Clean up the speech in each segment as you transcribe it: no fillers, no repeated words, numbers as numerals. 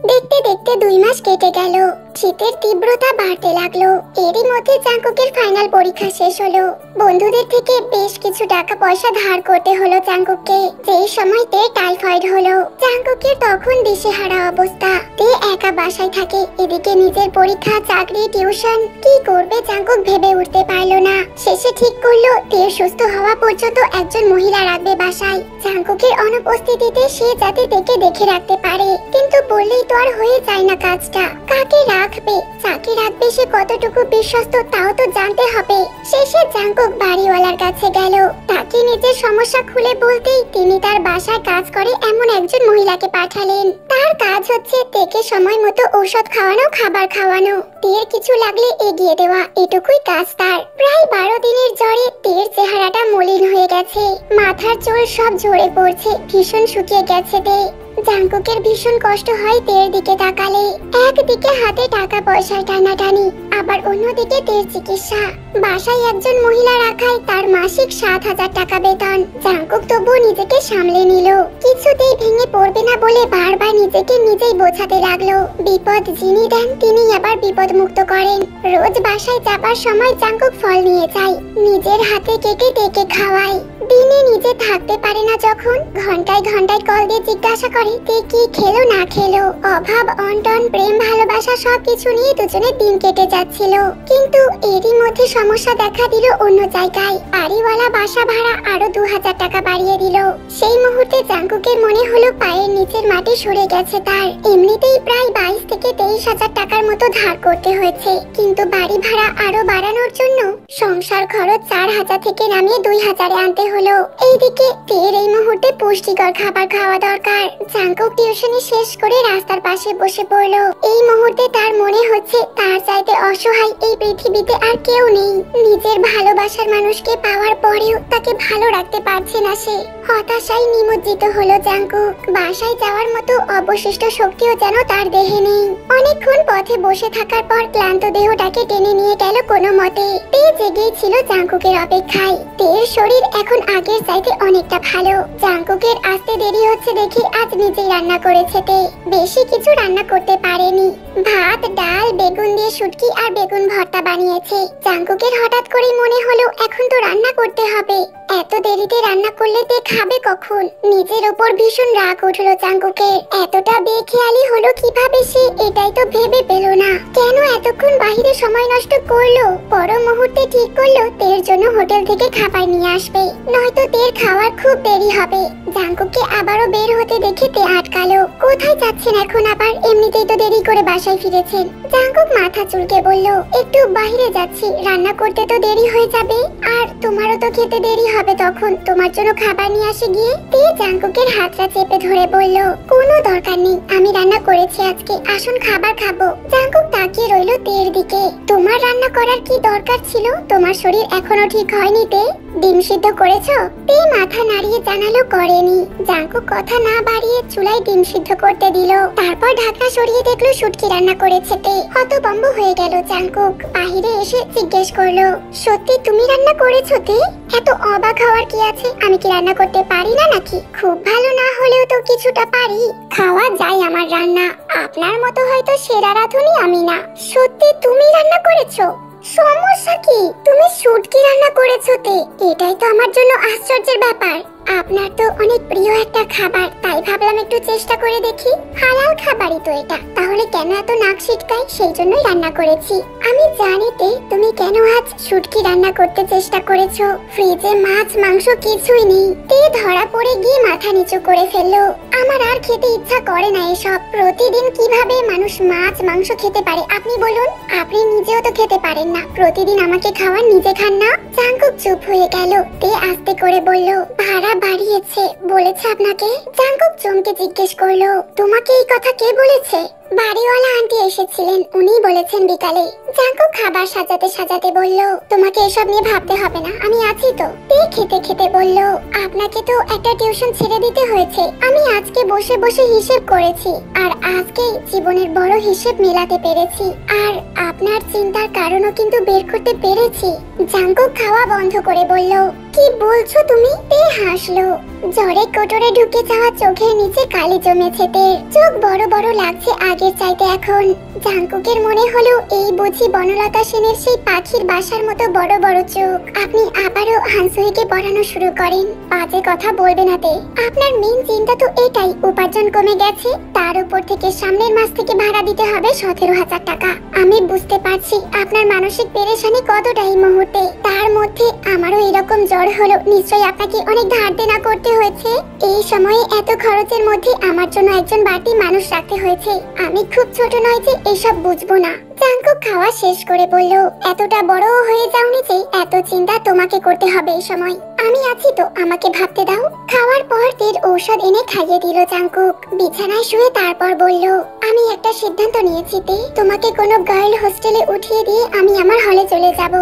দেখতে দেখতে 2 মাস কেটে গেল। শীতের তীব্রতা বাড়তে লাগলো। এরই মধ্যে জাঙ্কুকের ফাইনাল পরীক্ষা শেষ হলো। বন্ধুদের থেকে বেশ কিছু টাকা পয়সা ধার করতে হলো জাঙ্কুককে। যেই সময়তে টাইফয়েড হলো। জাঙ্কুকের তখন দিশেহারা অবস্থা। তে একা বাসায় থাকে। এদিকে নিজের পরীক্ষা, চাকরি, টিউশন কি করবে জাঙ্কুক ভেবে উঠতে পারলো না। শেষে ঠিক করলো তের সুস্থ হওয়া পর্যন্ত একজন মহিলা রাখবে বাসায়। জাঙ্কুকের অনুপস্থিতিতে সে যাতে তেকে দেখে রাখতে পারে। কিন্তু বললেই তো আর হয়ে যায় না কাজটা। কাকে রাখবে, যাকে রাখবে সে কতটুকু বিশ্বস্ত তাও তো জানতে হবে। শেষে জাঙ্কুক বাড়িওয়ালার কাছে গেল। তাকে নিজের সমস্যা খুলে বলতেই তিনি তার বাসায় কাজ করে এমন একজন মহিলাকে পাঠালেন। তার কাজ হচ্ছে তেকে সময় মতো ঔষধ খাওয়ানো, খাবার খাওয়ানো, তের কিছু লাগলে এগিয়ে দেওয়া, এটুকুই কাজ তার। প্রায় 12 দিনের জ্বরে তের চেহারাটা মলিন হয়ে গেছে। মাথার চুল সব ঝরে পড়ছে, ভীষণ শুকিয়ে গেছে তে। জাঙ্কুকের ভীষণ কষ্ট হয় তের দিকে তাকালে। একদিকে হাতে টাকা পয়সার টানাটানি, আবার অন্যদিকে তের চিকিৎসা। বাসায় একজন মহিলা রাখায় তার মাসিক 7,000 টাকা বেতন। জাঙ্কুক তবুও নিজেকে সামলে নিল। কিছুতেই ভেঙে পড়বে না বলে বারবার নিজেকে নিজেই বোঝাতে লাগলো। বিপদ যিনি দেন তিনি আবার বিপদ মুক্ত করেন। রোজ বাসায় যাবার সময় জাঙ্কুক ফল নিয়ে যায়, নিজের হাতে কেটে তেকে খাওয়ায়। দিনে নিজে থাকতে পারে না যখন, ঘন্টায় ঘন্টায় কল দিয়ে জিজ্ঞাসা করে তে কি খেলো না খেলো। অভাব অনটন, প্রেম ভালোবাসা সবকিছু নিয়ে দুজনের দিন কেটে যাচ্ছিল। কিন্তু এরই মধ্যে সমস্যা দেখা দিল অন্য জায়গায়। বাড়িওয়ালা বাসা ভাড়া আরো 2,000 টাকা বাড়িয়ে দিল। সেই মুহূর্তে জাঙ্কুকের মনে হলো পায়ের নিচের মাটি সরে গেছে তার। এমনিতেই প্রায় 22 থেকে 23,000 টাকার মতো ধার করতে হয়েছে, কিন্তু বাড়ি ভাড়া আরো বাড়ানোর জন্য সংসার খরচ 4,000 থেকে নামিয়ে 2,000-এ আনতে হলো। এইদিকে তের এই মুহূর্তে পুষ্টিকর খাবার খাওয়া দরকার। জাঙ্কুক টিউশনি শেষ করে রাস্তার পাশে বসে পড়লো। এই মুহূর্তে তার মনে হচ্ছে তার চাইতে অসহায় এই পৃথিবীতে আর কেউ নেই। নিজের ভালোবাসার মানুষকে পাওয়ার পরেও তাকে ভালো রাখতে পারছে না সে। হতাশায় নিমজ্জিত হলো জাঙ্কুক। বাসায় যাওয়ার মতো অবশিষ্ট শক্তিও যেন তার দেহে নেই। অনেকক্ষণ পথে বসে থাকার পর ক্লান্ত দেহটাকে টেনে নিয়ে গেল কোনো মতে। তে জেগেই ছিল জাঙ্কুকের অপেক্ষায়। তের শরীর এখন আগের চাইতে অনেকটা ভালো। জাঙ্কুকের আসতে দেরি হচ্ছে দেখে আজ নিজেই রান্না করেছে তে। বেশি কিছু রান্না করতে পারেনি। ভাত, ডাল, বেগুন দিয়ে শুটকি আর বেগুন ভর্তা বানিয়েছে। জাঙ্কুকের হঠাৎ করে মনে হলো এখন তো রান্না করতে হবে। এত দেরিতে রান্না করলে তে খাবে কখন? নিজের উপর ভীষণ রাগ উঠলো জাঙ্কুকের। এতটা বেখেয়ালি হলো কিভাবে সে, এটাই তো ভেবে পেল না। কেন এতক্ষণ বাহিরে সময় নষ্ট করলো? পর মুহূর্তে ঠিক করলো তের জন্য হোটেল থেকে খাবার নিয়ে আসবে, নয়তো তের খাওয়ার খুব দেরি হবে। জাঙ্কুককে আবারও বের হতে দেখে তে আটকালো। কোথায় যাচ্ছেন এখন আবার? এমনিতেই তো দেরি করে বাসায় ফিরেছেন। জাঙ্কুক মাথা চুলকে বলল, একটু বাইরে যাচ্ছি, রান্না করতে তো দেরি হয়ে যাবে, আর তোমারও তো খেতে দেরি হবে, তখন তোমার জন্য খাবার নিয়ে আসে গিয়ে। তে জাঙ্কুকের হাতটা চেপে ধরে বলল, কোনো দরকার নেই, আমি রান্না করেছি আজকে, আসুন খাবার খাবো। জাঙ্কুক তাকিয়ে রইল তের দিকে। তোমার রান্না করার কি দরকার ছিল? তোমার শরীর এখনো ঠিক হয়নি তে। ডিম সিদ্ধ করেছো? তে মাথা নাড়িয়ে জানালো করেনি। জাঙ্কুক কথা না বাড়িয়ে চুলায় ডিম সিদ্ধ করতে দিল। তারপর ঢাকনা সরিয়ে দেখলো শুটকি রান্না করেছে তে। হতভম্ব হয়ে গেল জাঙ্কুক। বাহিরে এসে জিজ্ঞেস করলো, সত্যি তুমি রান্না করেছো তে? এত অবাক হওয়ার কি আছে? আমি কি রান্না করতে পারি না নাকি? খুব ভালো না হলেও তো কিছুটা পারি, খাওয়া যায় আমার রান্না। আপনার মতো হয়তো সেরা রাঁধুনি আমি না। সত্যি তুমি রান্না করেছো? সমস্যা কি? তুমি শুটকি রান্না করেছো তে, এটাই তো আমার জন্য আশ্চর্যের ব্যাপার। আপনার তো অনেক প্রিয় একটা খাবার, তাই ভাবলাম একটু চেষ্টা করে দেখি। হালাল খাবারই তো এটা, তাহলে কেন এত নাক ছিটকায়? সেই জন্যই রান্না করেছি। আমি জানি তে তুমি কেন আজ শুটকি রান্না করতে চেষ্টা করেছো। ফ্রিজে মাছ মাংস কিছুই নেই। তে ধরা পড়ে গিয়ে মাথা নিচু করে ফেললো। আমার আর খেতে ইচ্ছা করে না এসব। প্রতিদিন কিভাবে মানুষ মাছ মাংস খেতে পারে আপনি বলুন? আপনি নিজেও তো খেতে পারেন না, প্রতিদিন আমাকে খাওয়ান, নিজে খান না। জাঙ্কুক চুপ হয়ে গেল। তে আস্তে করে বলল, ভাড়া বাড়িয়েছে বলেছে আপনাকে? জাঙ্কুক চমকে জিজ্ঞেস করলো, তোমাকে এই কথা কে বলেছে? বাড়িওয়ালা আন্টি এসেছিলেন, উনি বলেছেন বিকালে। জাঙ্কুক খাবার সাজাতে সাজাতে বলল, তোমাকে এসব নিয়ে ভাবতে হবে না, আমি আছি তো। তে খেতে খেতে বলল, আপনাকে তো একটা টিউশন ছেড়ে দিতে হয়েছে। আমি আজকে বসে বসে হিসেব করেছি, আর আজকে জীবনের বড় হিসেব মেলাতে পেরেছি। আর আপনার চিন্তার কারণও কিন্তু বের করতে পেরেছি। জাঙ্কুক খাওয়া বন্ধ করে বলল, কি বলছো তুমি? তে হাসলো। জ্বরে কোটরে ঢুকে যাওয়া চোখের নিচে কালি জমেছে তের। চোখ বড় বড় লাগছে আগের চাইতে এখন। জাঙ্কুকের মনে হলো এই বুঝি বনলতা সেনের সেই পাখির বাসার মতো বড় বড় চোখ। আপনি আবারও হানসুইকে পড়ানো শুরু করেন। বাজে কথা বলবে না তে। আপনার মেইন চিন্তা তো এটাই, উপার্জন কমে গেছে, তার উপর থেকে সামনের মাস থেকে ভাড়া দিতে হবে 17,000 টাকা। আমি বুঝতে পারছি আপনার মানসিক পেরেশানি কতটা এই মুহূর্তে। তার মধ্যে আমারও এরকম জ্বর হলো, নিশ্চয়ই আপনাকে অনেক ধার দেনা করতে হয়েছে। এই সময়ে এত খরচের মধ্যে আমার জন্য একজন বাড়তি মানুষ রাখতে হয়েছে। আমি খুব ছোট নয় যে এসব বুঝবো না। জাঙ্কুক খাওয়া শেষ করে বলল, এতটা বড় হয়ে যাওনি যে এত চিন্তা তোমাকে করতে হবে এই সময়। আমি আছি তো, আমাকে ভাবতে দাও। খাওয়ার পর তের ঔষধ এনে খাইয়ে দিল জাঙ্কুক। বিছানায় শুয়ে তারপর বলল, আমি একটা সিদ্ধান্ত নিয়েছি তে, তোমাকে কোনো গার্ল হোস্টেলে উঠিয়ে দিয়ে আমি আমার হলে চলে যাব।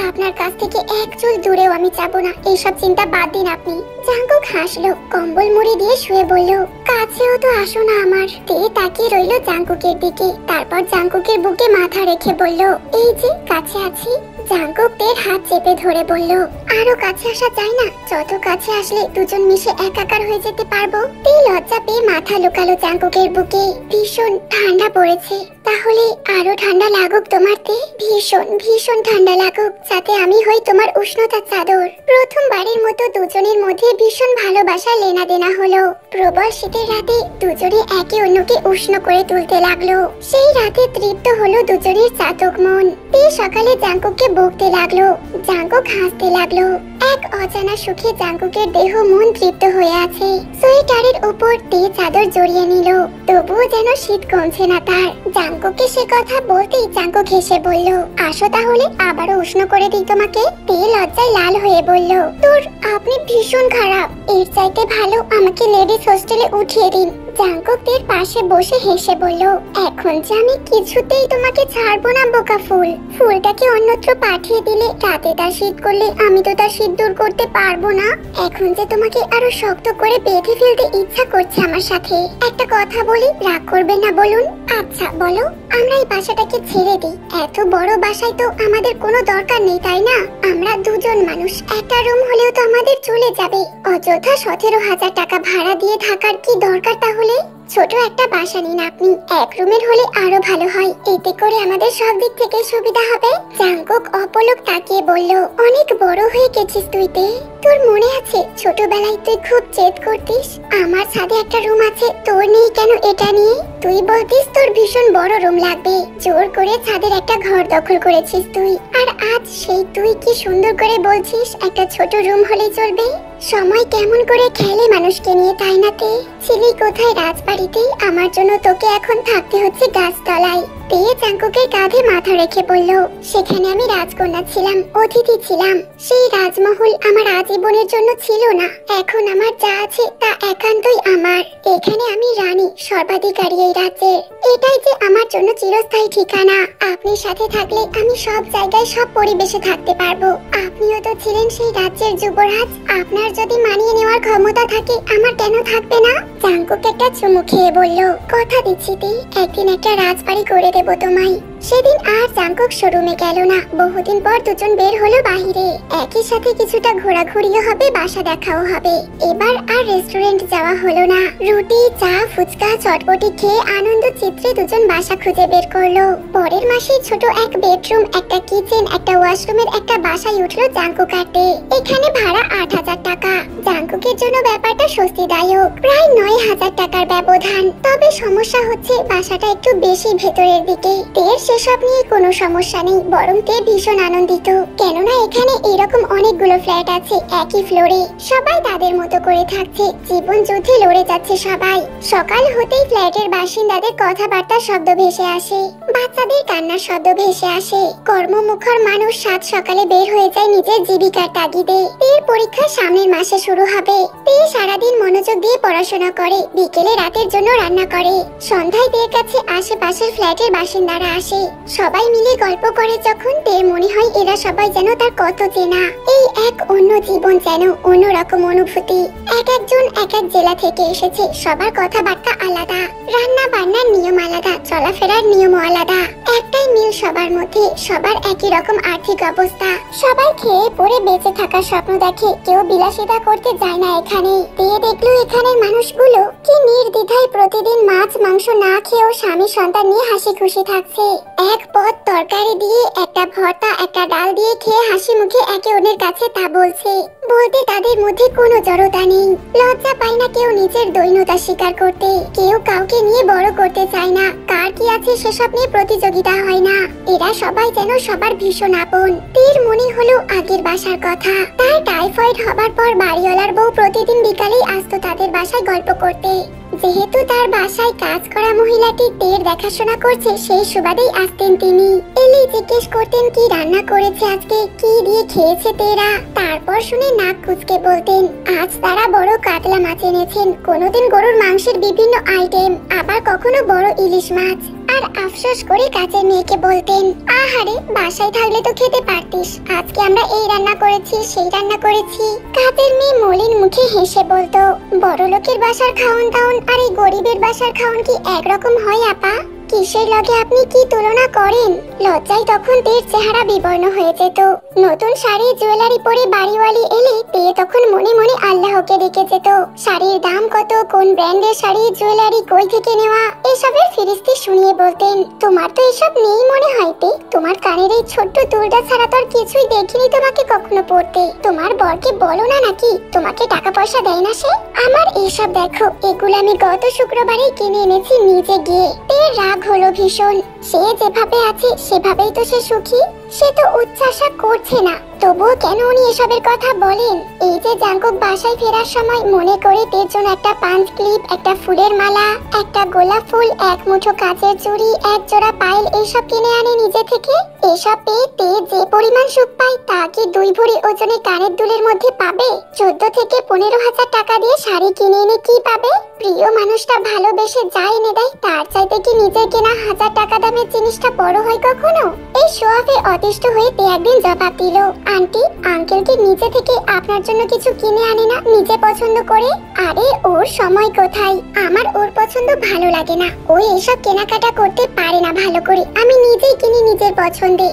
আপনার কাছ থেকে এক চুল দূরেও আমি যাব না। এইসব চিন্তা বাদ দিন আপনি। জাঙ্কুক হাসলো, কম্বল মুড়ি দিয়ে শুয়ে বলল, কাছেও তো আসো না আমার। তে তাকিয়ে রইল জাঙ্কুকের দিকে, তারপর জাঙ্কুকের বুকে মাথা রেখে বলল, এই যে কাছে আছি। জাঙ্কুক তের হাত চেপে ধরে বলল, আরো কাছে আসা যায় না? যত কাছে আসলে দুজন মিশে একাকার হয়ে যেতে পারবো। তে লজ্জা পেয়ে মাথা লুকালো জাঙ্কুকের বুকে। ভীষণ ঠান্ডা পড়েছে, তাহলে আরো ঠান্ডা লাগুক তোমার তে। ভীষণ ভীষণ ঠান্ডা লাগুক, যাতে আমি হই তোমার উষ্ণতার চাদর। প্রথমবারের মতো দুজনের মধ্যে ভীষণ ভালোবাসা লেনা দেনা হলো। প্রবল শীতের রাতে দুজনে একে অন্যকে উষ্ণ করে তুলতে লাগলো। সেই রাতে তৃপ্ত হলো দুজনের চাতক মন। তে সকালে জাঙ্কুককে বকতে লাগলো, জাঙ্কুক হাসতে লাগলো। এক অজানা সুখে জাঙ্কুকের দেহ মন তৃপ্ত হয়ে আছে। সোয়েটারের উপর তে চাদর জড়িয়ে নিল, তবুও যেন শীত কমছে না তার। জাঙ্কুককে সে কথা বলতেই জাঙ্কুক হেসে বলল, আসো তাহলে আবারও উষ্ণ করে দিই তোমাকে। তে লজ্জায় লাল হয়ে বলল, তোর আপনি ভীষণ খারাপ। এর চাইতে ভালো আমাকে লেডিস হোস্টেলে উঠিয়ে দিন। জাঙ্কুক তের পাশে বসে হেসে বলল, এখন যে আমি কিছুতেই তোমাকে ছাড়বো না বোকা ফুল। ফুলটাকে অন্যত্র পাঠিয়ে দিলে রাতে তার শীত করলে আমি তো তার শীত দূর করতে পারবো না। এখন যে তোমাকে আরো শক্ত করে বেঁধে ফেলতে ইচ্ছা করছে আমার সাথে। একটা কথা বলি, রাগ করবে না বলুন? আচ্ছা বলো, আমরা এই বাসাটাকে ছেড়ে দিই। এত বড় বাসায় তো আমাদের কোনো দরকার নেই, তাই না? আমরা দুজন মানুষ, একটা রুম হলেও তো আমাদের চলে যাবে। অযথা 17,000 টাকা ভাড়া দিয়ে থাকার কি দরকার তাহলে? ছোট একটা বাসা নিন আপনি, এক রুমের হলে আরো ভালো হয়। এতে করে আমাদের সব দিক থেকে সুবিধা হবে। জাঙ্কুক অপলক তাকিয়ে বলল, অনেক বড় হয়ে গেছিস তুই তে। তোর মনে আছে ছোটবেলায় তুই খুব জেদ করতিস আমার ছাদে একটা রুম আছে, তোর নেই কেন এটা নিয়ে? তুই বলতিস তোর ভীষণ বড় রুম লাগবে, জোর করে ছাদের একটা ঘর দখল করেছিস তুই। আর আজ সেই তুই কি সুন্দর করে বলছিস একটা ছোট রুম হলেই চলবে। সময় কেমন করে খেলে মানুষকে নিয়ে, তাই না তে? ছিলি কোথায় রাজবাড়িতে, আমার জন্য তোকে এখন থাকতে হচ্ছে গাছতলায়। তে জাঙ্কুকের কাঁধে মাথা রেখে বলল, সেখানে আমি রাজকন্যা ছিলাম, অতিথি ছিলাম। সেই রাজমহল আমার আজীবনের জন্য ছিল না। এখন আমার যা আছে তা একান্তই আমার। এখানে আমি রানী, সর্বাধিকারী এই রাজ্যের। এটাই যে আমার জন্য চিরস্থায়ী ঠিকানা। আপনি সাথে থাকলে আমি সব জায়গায় সব পরিবেশে থাকতে পারবো। আপনিও তো ছিলেন সেই রাজ্যের যুবরাজ। আপনার যদি মানিয়ে নেওয়ার ক্ষমতা থাকে, আমার কেন থাকবে না? জাঙ্কুক একটা চুমু খেয়ে বলল, কথা দিচ্ছি তে, একদিন একটা রাজবাড়ি করে দেব তোমায়। সেদিন আর জাঙ্কুক শোরুমে গেল না। বহুদিন পর দুজন বের হলো বাহিরে। একই সাথে কিছুটা ঘোরাঘুরিও হবে, বাসা দেখাও হবে। এবার আর রেস্টুরেন্ট যাওয়া হলো না। রুটি, চা, ফুচকা, চটপটি খেয়ে আনন্দ চিত্রে দুজন বাসা খুঁজে বের করলো। পরের মাসে ছোট এক বেডরুম, একটা কিচেন, একটা ওয়াশরুমের একটা বাসায় উঠলো জাঙ্কুক কাটে। এখানে ভাড়া 8,000 টাকা। জাঙ্কুকের জন্য ব্যাপারটা স্বস্তিদায়ক, প্রায় 9,000 টাকার ব্যবধান। তবে সমস্যা হচ্ছে বাসাটা একটু বেশি ভেতরের দিকে। তের সেসব নিয়ে কোনো সমস্যা নেই, বরং তে ভীষণ আনন্দিত। কেননা এখানে এরকম অনেকগুলো ফ্ল্যাট আছে একই ফ্লোরে। সবাই তাদের মতো করে থাকছে, জীবন যুদ্ধে লড়ে যাচ্ছে সবাই। সকাল হতেই ফ্ল্যাটের বাসিন্দাদের কথাবার্তা শব্দ ভেসে আসে, বাচ্চাদের কান্নার শব্দ ভেসে আসে। কর্মমুখর মানুষ সাত সকালে বের হয়ে যায় নিজের জীবিকার তাগিদে। তের পরীক্ষা সামনের মাসে শুরু হবে। তে সারাদিন মনোযোগ দিয়ে পড়াশোনা করে, বিকেলে রাতের জন্য রান্না করে। সন্ধ্যায় তের কাছে আশেপাশের ফ্ল্যাটের বাসিন্দারা আসে। সবাই মিলে গল্প করে যখন, তের মনে হয় এরা সবাই যেন তার কত চেনা। এই এক অন্য জীবন, যেন অন্যরকম অনুভূতি। এক একজন এক এক জেলা থেকে এসেছে, সবার কথাবার্তা আলাদা, রান্না বান্নার নিয়ম আলাদা, চলাফেরার নিয়ম আলাদা। একটাই মিল সবার মধ্যে, সবার একই রকম আর্থিক অবস্থা। সবাই খেয়ে পরে বেঁচে থাকার স্বপ্ন দেখে, কেউ বিলাসিতা করতে যায় না এখানে। তে দেখলো এখানের মানুষগুলো কি নির্দ্বিধায় প্রতিদিন মাছ মাংস না খেয়েও স্বামী সন্তান নিয়ে হাসি খুশি থাকছে। এক পদ তরকারি দিয়ে, একটা ভর্তা, একটা ডাল দিয়ে খেয়ে হাসি মুখে একে অন্যের কাছে তা বলছে। বলতে তাদের মধ্যে কোনো জড়তা নেই, লজ্জা পায় না কেউ নিজের দৈন্যতা স্বীকার করতে, কেউ কাউকে নিয়ে বড় করতে চায় না, কার কি আছে সেসব নিয়ে প্রতিযোগিতা হয় না। এরা সবাই যেন সবার ভীষণ আপন। তীর মনে হলো আগের বাসার কথা। তার টাইফয়েড হবার পর বাড়িওয়ালার বউ প্রতিদিন বিকালেই আসতো তাদের বাসায় গল্প করতে। যেহেতু তার বাসায় কাজ করা মহিলাটি তের দেখাশোনা করছে, সেই সুবাদেই আসতেন তিনি। এলি জিজ্ঞেস করতেন কি রান্না করেছে আজকে, কি দিয়ে খেয়েছে তেরা। তারপর শুনে নাক কুচকে বলতেন আজ তারা বড় কাতলা মাছ এনেছেন, কোনোদিন গরুর মাংসের বিভিন্ন আইটেম, আবার কখনো বড় ইলিশ মাছ। আর আফসোস করে কাজের মেয়েকে বলতেন আহারে বাসায় থাকলে তো খেতে পারতিস, আজকে আমরা এই রান্না করেছি সেই রান্না করেছি। কাজের মেয়ে মলিন মুখে হেসে বলতো বড় লোকের বাসার খাওন দাওন আর এই গরিবের বাসার খাওন কি একরকম হয় আপা? কিসের লগে আপনি কি তুলনা করেন? লজ্জায় তখন তের চেহারা বিবর্ণ হয়ে যেত। নতুন শাড়ি জুয়েলারি পরে বাড়িওয়ালি এলে তে তখন মনে মনে আল্লাহকে ডেকে যেত। শাড়ির দাম কত, কোন ব্র্যান্ডের শাড়ি জুয়েলারি কই থেকে নেওয়া, এসবের ফিরিস্তি শুনিয়ে বলতেন তোমার তো এসব নেই মনে হয় তে, তোমার কানের এই ছোট্ট দুলটা ছাড়া তো আর কিছুই দেখিনি তোমাকে কখনো পড়তে। তোমার বরকে বলো না নাকি তোমাকে টাকা পয়সা দেয় না সে? আমার এইসব দেখো, এগুলো আমি গত শুক্রবারেই কিনে এনেছি নিজে গিয়ে। তের রাগ হলো ভীষণ। সে যেভাবে আছে সেভাবেই তো সে সুখী, সে তো উচ্চাশা করছে না, তবুও কেন উনি এসবের কথা বলেন? এই যে জাঙ্কুক বাসায় ফেরার সময় মনে করে তের জন্য একটা পাঞ্চ ক্লিপ, একটা ফুলের মালা, একটা গোলাপ ফুল, এক মুঠো কাচের চুড়ি, এক জোড়া পায়েল এইসব কিনে আনে নিজে থেকে। এসব পেয়ে তে যে পরিমাণ সুখ পায় তা কি 2 ভরি ওজনে কানের দুলের মধ্যে পাবে? 14 থেকে 15,000 টাকা দিয়ে শাড়ি কিনে এনে কি পাবে? প্রিয় মানুষটা ভালোবেসে যা এনে দেয় তার চাইতে কি নিজের কেনা 1000 টাকা দামের জিনিসটা বড় হয় কখনো? এই শোয়াফে অতিষ্ঠ হয়ে তে একদিন জবাব দিল আন্টি আঙ্কেল কি নিজে থেকে আপনার জন্য কিছু কিনে আনে না নিজে পছন্দ করে? আরে ওর সময় কোথায়, আমার ওর পছন্দ ভালো লাগে না, ও এসব কেনাকাটা করতে পারে না ভালো করে, আমি নিজেই কিনি নিজের পছন্দে।